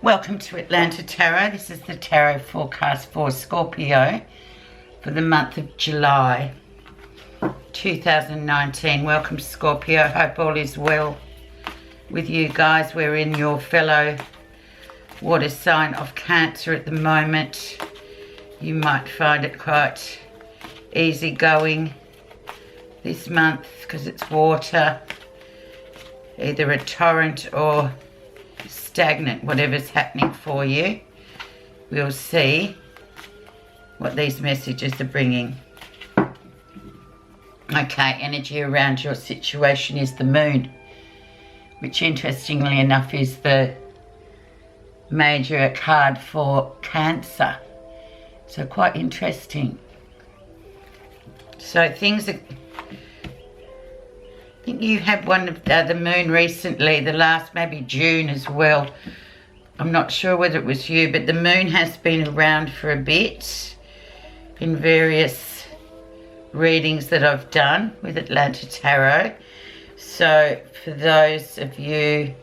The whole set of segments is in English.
Welcome to Atlanta Tarot. This is the tarot forecast for Scorpio for the month of July 2019. Welcome Scorpio. Hope all is well with you guys. We're in your fellow water sign of Cancer at the moment. You might find it quite easygoing this month because it's water, either a torrent or stagnant, whatever's happening for you. We'll see what these messages are bringing. Okay, energy around your situation is the moon, which interestingly enough is the major card for Cancer. So quite interesting. So things are, I think you had one of the moon recently, the last maybe June as well. I'm not sure whether it was you, but the moon has been around for a bit in various readings that I've done with Atlanta Tarot. So for those of you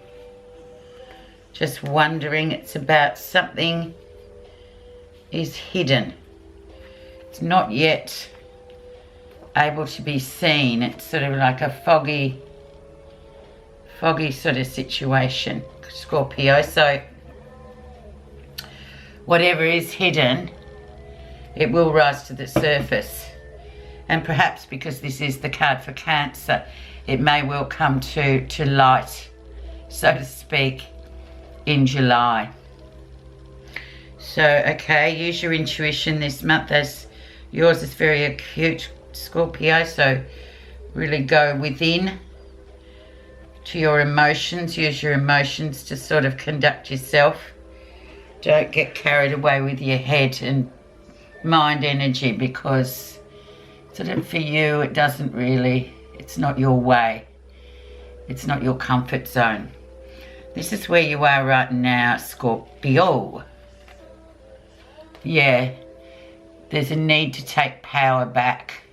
just wondering, it's about something is hidden. It's not yet able to be seen. It's sort of like a foggy sort of situation, Scorpio. So whatever is hidden, it will rise to the surface. And perhaps because this is the card for Cancer, it may well come to light, so to speak, in July. So, okay, use your intuition this month, as yours is very acute, Scorpio, so really go within to your emotions. Use your emotions to sort of conduct yourself. Don't get carried away with your head and mind energy, because sort of for you it doesn't really, it's not your way, it's not your comfort zone. This is where you are right now, Scorpio. Yeah, there's a need to take power back.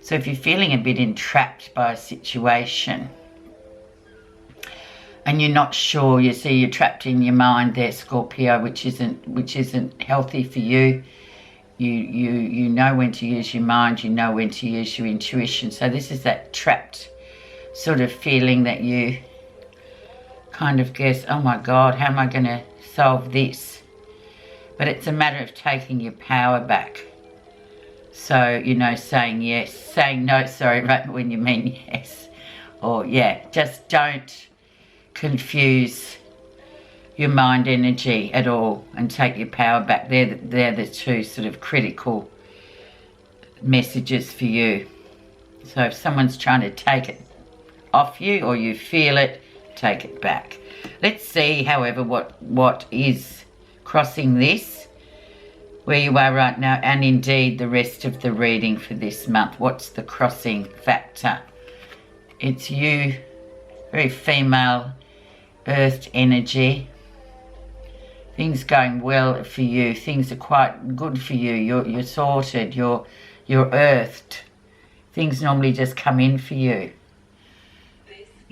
So if you're feeling a bit entrapped by a situation and you're not sure, you see you're trapped in your mind there, Scorpio, which isn't healthy for you. You know when to use your mind, you know when to use your intuition. So this is that trapped sort of feeling that you kind of guess, oh my God, how am I going to solve this? But it's a matter of taking your power back. So, you know, saying yes, saying no, sorry, right when you mean yes. Or, yeah, just don't confuse your mind energy at all and take your power back. They're the two sort of critical messages for you. So if someone's trying to take it off you or you feel it, take it back. Let's see, however, what is crossing this, where you are right now, and indeed the rest of the reading for this month. What's the crossing factor? It's you, very female, earthed energy. Things going well for you. Things are quite good for you. You're sorted. You're earthed. Things normally just come in for you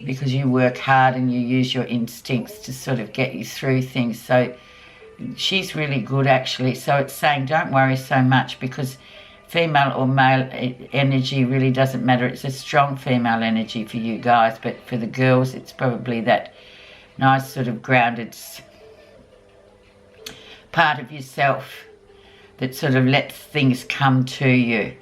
because you work hard and you use your instincts to sort of get you through things. So she's really good, actually. So it's saying don't worry so much, because female or male energy really doesn't matter. It's a strong female energy for you guys, but for the girls it's probably that nice sort of grounded part of yourself that sort of lets things come to you.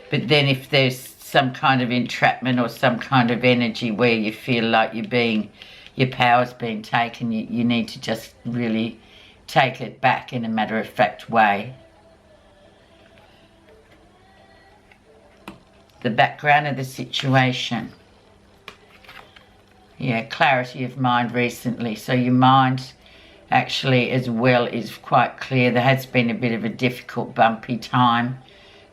But then if there's some kind of entrapment or some kind of energy where you feel like your power's being taken, you need to just really take it back in a matter-of-fact way. The background of the situation. Yeah, clarity of mind recently. So your mind actually as well is quite clear. There has been a bit of a difficult, bumpy time.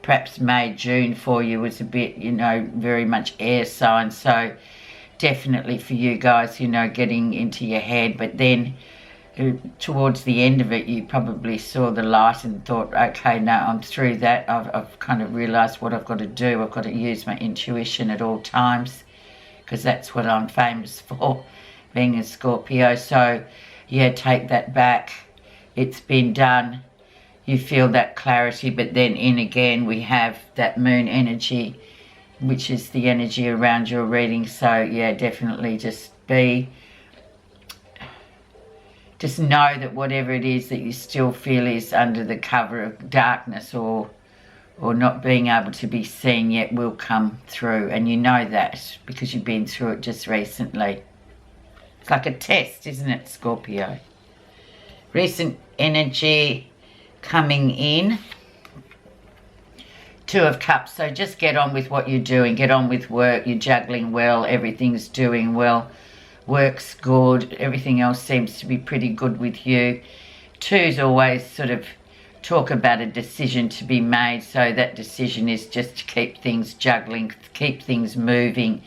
Perhaps May, June for you was a bit, you know, very much air sign. So definitely for you guys, you know, getting into your head. But then towards the end of it, you probably saw the light and thought, okay, now I'm through that. I've kind of realised what I've got to do. I've got to use my intuition at all times, because that's what I'm famous for, being a Scorpio. So yeah, take that back. It's been done. You feel that clarity, but then in again we have that moon energy, which is the energy around your reading. So yeah, definitely just know that whatever it is that you still feel is under the cover of darkness or not being able to be seen yet will come through, and you know that because you've been through it just recently. It's like a test, isn't it, Scorpio? Recent energy coming in. Two of Cups. So just get on with what you're doing. Get on with work. You're juggling well. Everything's doing well. Work's good. Everything else seems to be pretty good with you. Twos always sort of talk about a decision to be made. So that decision is just to keep things juggling, keep things moving,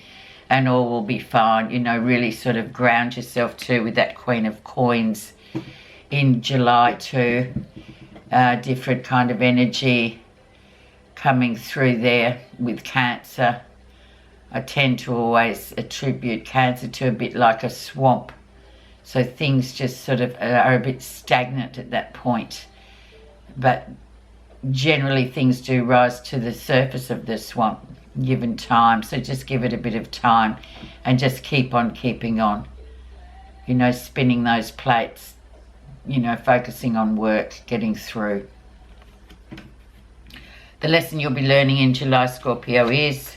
and all will be fine. You know, really sort of ground yourself too with that Queen of Coins in July too. Different kind of energy coming through there with Cancer. I tend to always attribute Cancer to a bit like a swamp. So things just sort of are a bit stagnant at that point. But generally things do rise to the surface of the swamp given time. So just give it a bit of time and just keep on keeping on. You know, spinning those plates, you know, focusing on work, getting through. The lesson you'll be learning in July, Scorpio, is,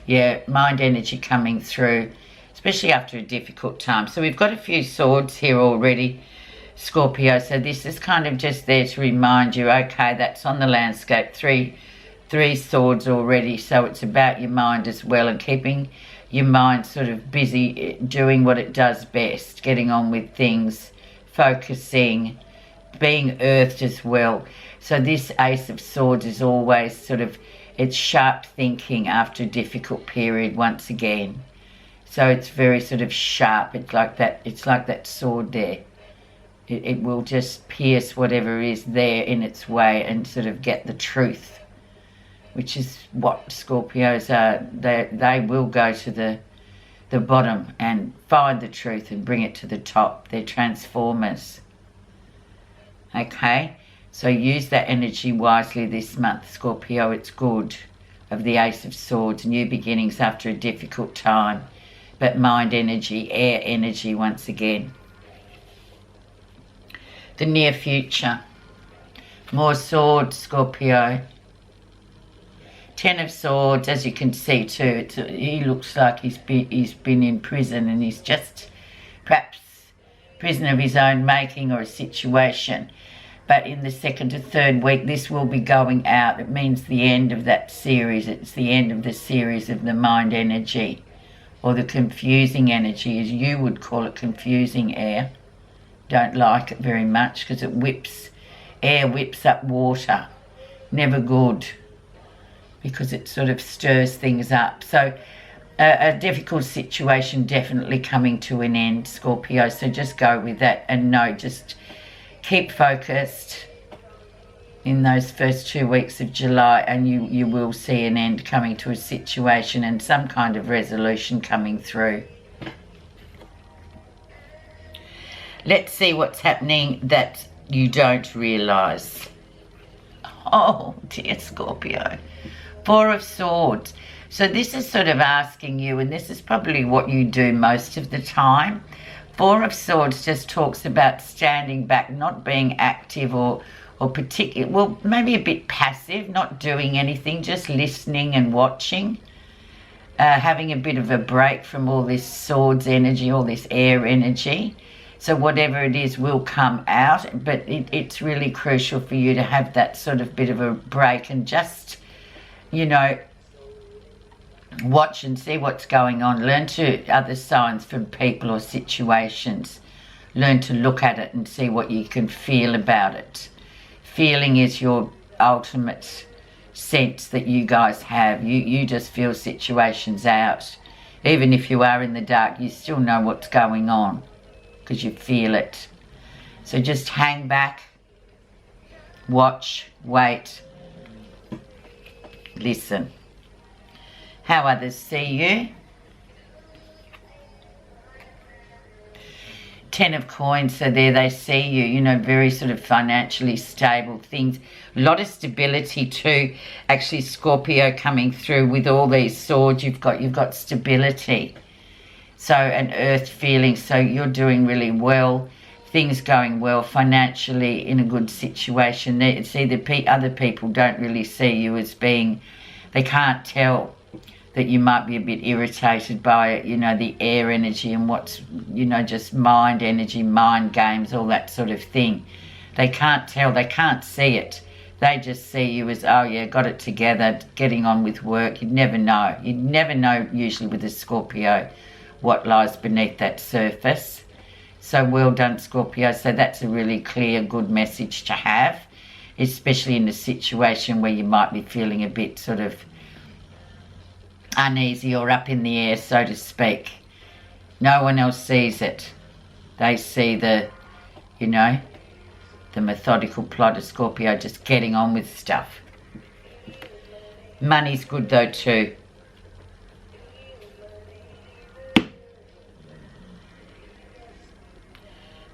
yeah, mind energy coming through, especially after a difficult time. So we've got a few swords here already, Scorpio. So this is kind of just there to remind you, okay, that's on the landscape. Three swords already. So it's about your mind as well, and keeping your mind sort of busy doing what it does best, getting on with things, focusing, being earthed as well. So this Ace of Swords is always sort of, it's sharp thinking after a difficult period once again. So it's very sort of sharp. It's like that sword there. It will just pierce whatever is there in its way and sort of get the truth, which is what Scorpios are. They will go to the bottom and find the truth and bring it to the top. They're transformers. Okay, so use that energy wisely this month, Scorpio. It's good. Of the Ace of Swords, new beginnings after a difficult time. But mind energy, air energy once again. The near future. More swords, Scorpio. Ten of Swords, as you can see too, he looks like he's been in prison, and he's just perhaps prisoner of his own making or a situation. But in the second to third week, this will be going out. It means the end of that series. It's the end of the series of the mind energy, or the confusing energy, as you would call it, confusing air. Don't like it very much because air whips up water. Never good, because it sort of stirs things up. So a difficult situation definitely coming to an end, Scorpio. So just go with that, and no, just keep focused in those first 2 weeks of July, and you will see an end coming to a situation and some kind of resolution coming through. Let's see what's happening that you don't realise. Oh dear, Scorpio. Four of Swords. So this is sort of asking you, and this is probably what you do most of the time. Four of Swords just talks about standing back, not being active or particular, well, maybe a bit passive, not doing anything, just listening and watching. Having a bit of a break from all this swords energy, all this air energy. So whatever it is will come out, but it's really crucial for you to have that sort of bit of a break and just, you know, watch and see what's going on. Learn to other signs from people or situations. Learn to look at it and see what you can feel about it. Feeling is your ultimate sense that you guys have. You just feel situations out. Even if you are in the dark, you still know what's going on because you feel it. So just hang back, watch, wait, listen. How others see you. Ten of Coins, so there they see you, you know, very sort of financially stable things. A lot of stability too. Actually, Scorpio coming through with all these swords. You've got stability. So, an earth feeling. So you're doing really well. Things going well financially, in a good situation. It's either other people don't really see you as being, they can't tell that you might be a bit irritated by it, you know, the air energy and what's, you know, just mind energy, mind games, all that sort of thing. They can't tell, they can't see it. They just see you as, oh yeah, got it together, getting on with work. You'd never know. You'd never know usually with a Scorpio what lies beneath that surface. So well done, Scorpio. So that's a really clear, good message to have, especially in a situation where you might be feeling a bit sort of uneasy or up in the air, so to speak. No one else sees it. They see the, you know, the methodical plot of Scorpio just getting on with stuff. Money's good though too.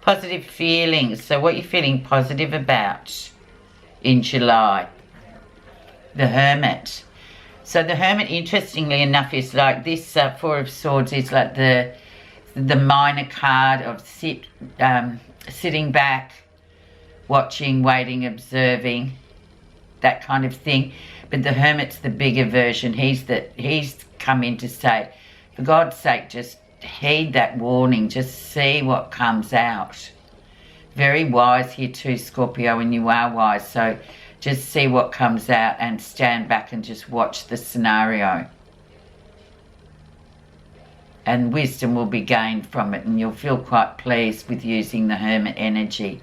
Positive feelings. So what you're feeling positive about in July? The Hermit. So the Hermit, interestingly enough, is like this Four of Swords is like the minor card of sitting back, watching, waiting, observing, that kind of thing. But the Hermit's the bigger version. He's come in to say, for God's sake, just heed that warning, just see what comes out. Very wise here too, Scorpio, and you are wise, so just see what comes out and stand back and just watch the scenario. And wisdom will be gained from it, and you'll feel quite pleased with using the Hermit energy.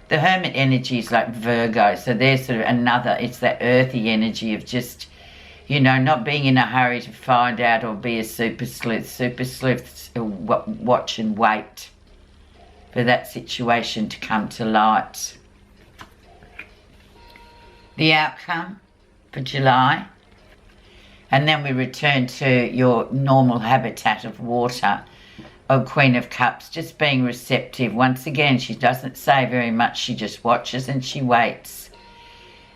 The Hermit energy is like Virgo, so there's sort of another, it's that earthy energy of just, you know, not being in a hurry to find out or be a super sleuth. Super sleuths watch and wait for that situation to come to light. The outcome for July. And then we return to your normal habitat of water, of Queen of Cups, just being receptive. Once again, she doesn't say very much. She just watches and she waits.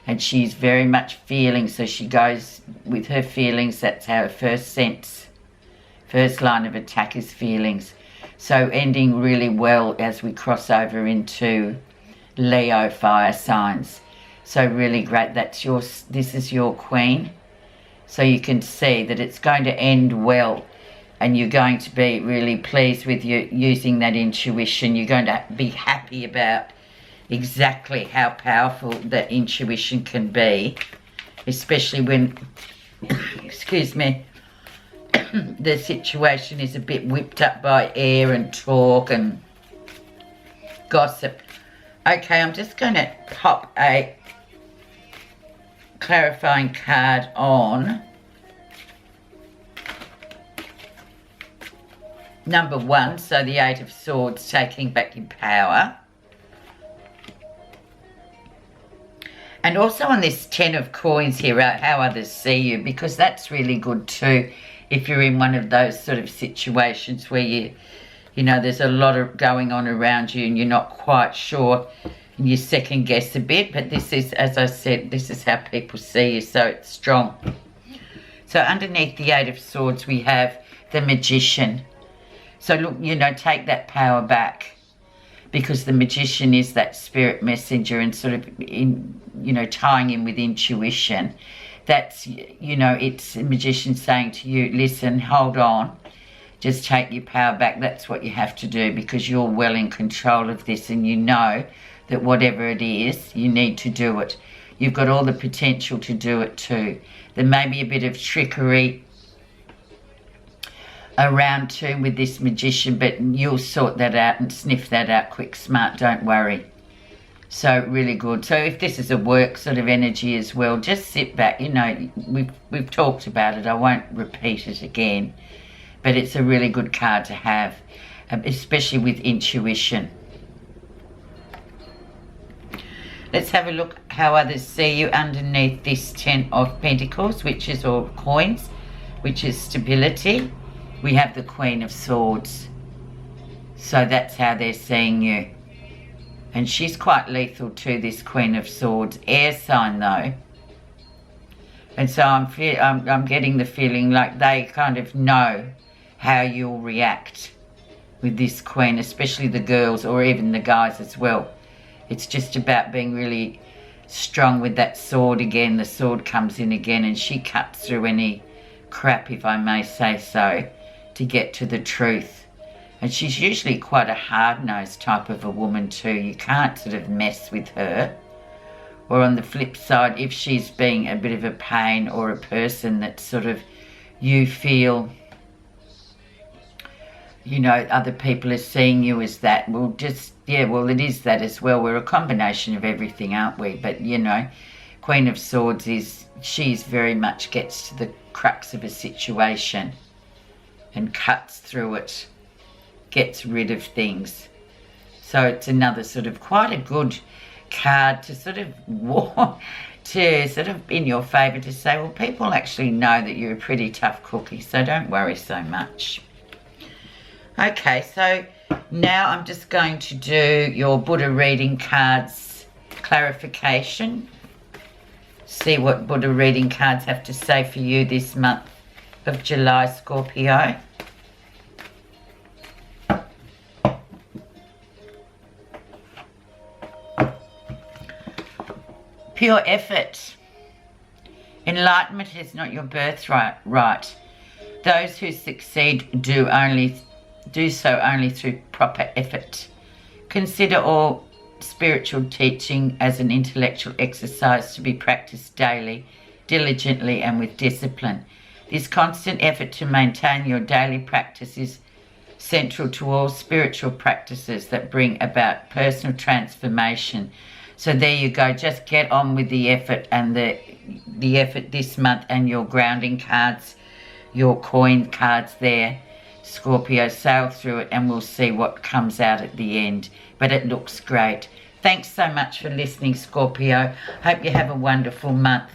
And she's very much feeling, so she goes with her feelings. That's our first sense. First line of attack is feelings. So ending really well as we cross over into Leo fire signs. So really great. That's this is your Queen. So you can see that it's going to end well, and you're going to be really pleased with you using that intuition. You're going to be happy about exactly how powerful that intuition can be, especially when, excuse me, the situation is a bit whipped up by air and talk and gossip. Okay, I'm just going to pop a clarifying card on number 1, so the Eight of Swords, taking back your power. And also on this 10 of Coins here, how others see you, because that's really good too if you're in one of those sort of situations where you know, there's a lot of going on around you and you're not quite sure and you second guess a bit. But this is, as I said, this is how people see you, so it's strong. So underneath the Eight of Swords we have the Magician. So look, you know, take that power back, because the Magician is that spirit messenger and sort of, in, you know, tying in with intuition. That's, you know, it's a Magician saying to you, listen, hold on, just take your power back. That's what you have to do, because you're well in control of this, and you know that whatever it is, you need to do it. You've got all the potential to do it too. There may be a bit of trickery around too with this Magician, but you'll sort that out and sniff that out quick, smart, don't worry. So really good. So if this is a work sort of energy as well, just sit back. You know, we've talked about it. I won't repeat it again, but it's a really good card to have, especially with intuition. Let's have a look how others see you underneath this 10 of Pentacles, which is, or coins, which is stability. We have the Queen of Swords. So that's how they're seeing you. And she's quite lethal too, this Queen of Swords. Air sign though. And so I'm getting the feeling like they kind of know how you'll react with this Queen, especially the girls or even the guys as well. It's just about being really strong with that sword again. The sword comes in again and she cuts through any crap, if I may say so, to get to the truth. And she's usually quite a hard-nosed type of a woman too. You can't sort of mess with her. Or on the flip side, if she's being a bit of a pain or a person that sort of you feel, you know, other people are seeing you as that, well, just, yeah, well, it is that as well. We're a combination of everything, aren't we? But, you know, Queen of Swords she's very much gets to the crux of a situation and cuts through it, gets rid of things. So it's another sort of quite a good card to sort of in your favour, to say, well, people actually know that you're a pretty tough cookie, so don't worry so much. Okay, so now I'm just going to do your Buddha reading cards clarification. See what Buddha reading cards have to say for you this month of July, Scorpio. Pure effort. Enlightenment is not your birthright. Right. Those who succeed do so only through proper effort. Consider all spiritual teaching as an intellectual exercise to be practiced daily, diligently and with discipline. This constant effort to maintain your daily practice is central to all spiritual practices that bring about personal transformation. So there you go, just get on with the effort, and the effort this month, and your grounding cards, your coin cards there, Scorpio, sail through it and we'll see what comes out at the end. But it looks great. Thanks so much for listening, Scorpio. Hope you have a wonderful month.